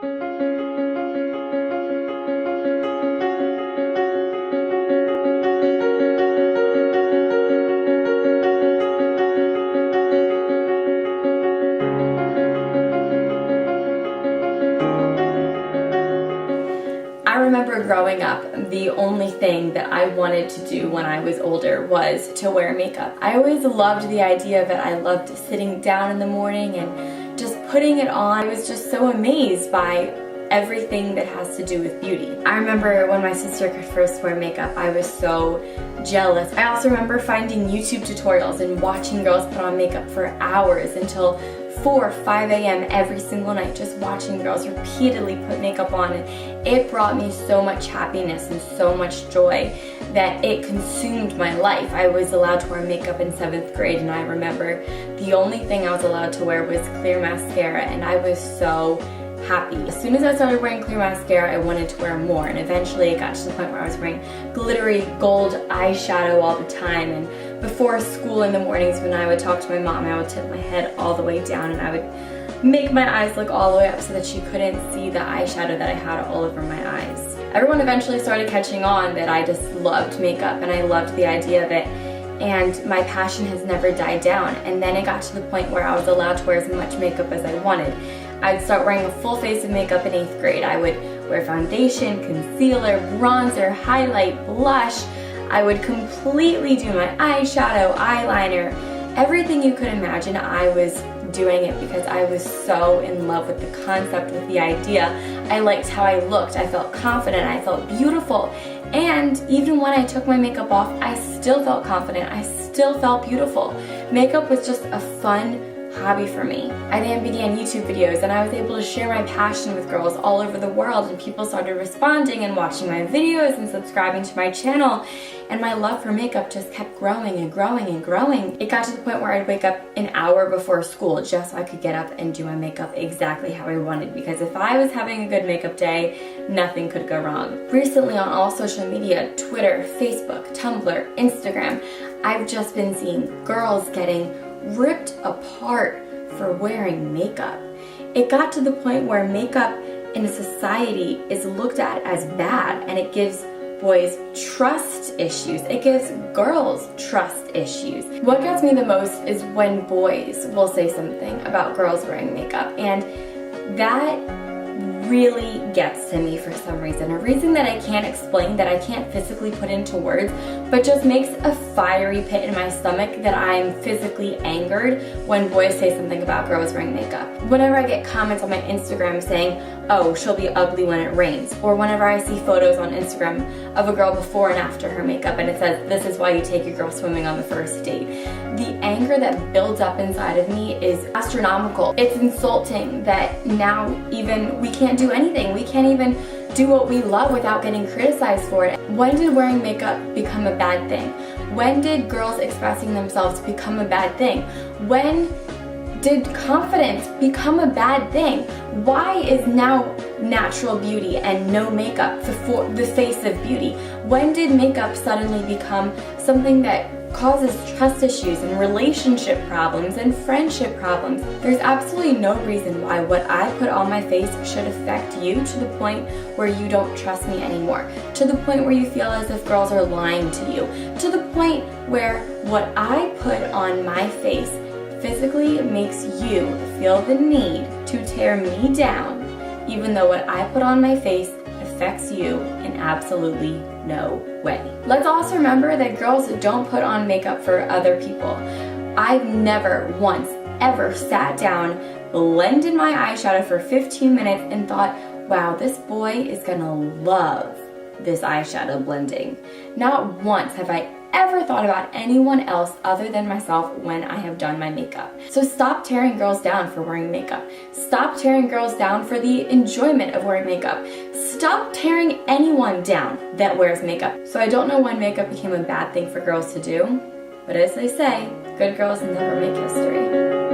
I remember growing up, the only thing that I wanted to do when I was older was to wear makeup. I always loved the idea of it. I loved sitting down in the morning and just putting it on. I was just so amazed by everything that has to do with beauty. I remember when my sister could first wear makeup, I was so jealous. I also remember finding YouTube tutorials and watching girls put on makeup for hours until 4 or 5 a.m. every single night, just watching girls repeatedly put makeup on, and it brought me so much happiness and so much joy that it consumed my life. I was allowed to wear makeup in 7th grade, and I remember the only thing I was allowed to wear was clear mascara, and I was so happy. As soon as I started wearing clear mascara, I wanted to wear more, and eventually it got to the point where I was wearing glittery gold eyeshadow all the time. And before school in the mornings, when I would talk to my mom, I would tip my head all the way down and I would make my eyes look all the way up so that she couldn't see the eyeshadow that I had all over my eyes. Everyone eventually started catching on that I just loved makeup and I loved the idea of it, and my passion has never died down. And then it got to the point where I was allowed to wear as much makeup as I wanted. I'd start wearing a full face of makeup in 8th grade. I would wear foundation, concealer, bronzer, highlight, blush. I would completely do my eyeshadow, eyeliner, everything you could imagine. I was doing it because I was so in love with the concept, with the idea. I liked how I looked. I felt confident. I felt beautiful. And even when I took my makeup off, I still felt confident. I still felt beautiful. Makeup was just a fun hobby for me. I then began YouTube videos and I was able to share my passion with girls all over the world, and people started responding and watching my videos and subscribing to my channel, and my love for makeup just kept growing and growing and growing. It got to the point where I'd wake up an hour before school just so I could get up and do my makeup exactly how I wanted, because if I was having a good makeup day, nothing could go wrong. Recently on all social media, Twitter, Facebook, Tumblr, Instagram, I've just been seeing girls getting ripped apart for wearing makeup. It got to the point where makeup in a society is looked at as bad, and it gives boys trust issues. It gives girls trust issues. What gets me the most is when boys will say something about girls wearing makeup, and that really gets to me for some reason. A reason that I can't explain, that I can't physically put into words, but just makes a fiery pit in my stomach that I'm physically angered when boys say something about girls wearing makeup. Whenever I get comments on my Instagram saying, oh, she'll be ugly when it rains, or whenever I see photos on Instagram of a girl before and after her makeup and it says, this is why you take your girl swimming on the first date, the anger that builds up inside of me is astronomical. It's insulting that now even we can't do anything. We can't even do what we love without getting criticized for it. When did wearing makeup become a bad thing? When did girls expressing themselves become a bad thing? When did confidence become a bad thing? Why is now natural beauty and no makeup the face of beauty? When did makeup suddenly become something that causes trust issues and relationship problems and friendship problems? There's absolutely no reason why what I put on my face should affect you to the point where you don't trust me anymore, to the point where you feel as if girls are lying to you, to the point where what I put on my face physically makes you feel the need to tear me down, even though what I put on my face affects you in absolutely no way. Let's also remember that girls don't put on makeup for other people. I've never once ever sat down, blended my eyeshadow for 15 minutes and thought, wow, this boy is gonna love this eyeshadow blending. Not once have I ever thought about anyone else other than myself when I have done my makeup. So stop tearing girls down for wearing makeup. Stop tearing girls down for the enjoyment of wearing makeup. Stop tearing anyone down that wears makeup. So I don't know when makeup became a bad thing for girls to do, but as they say, good girls never make history.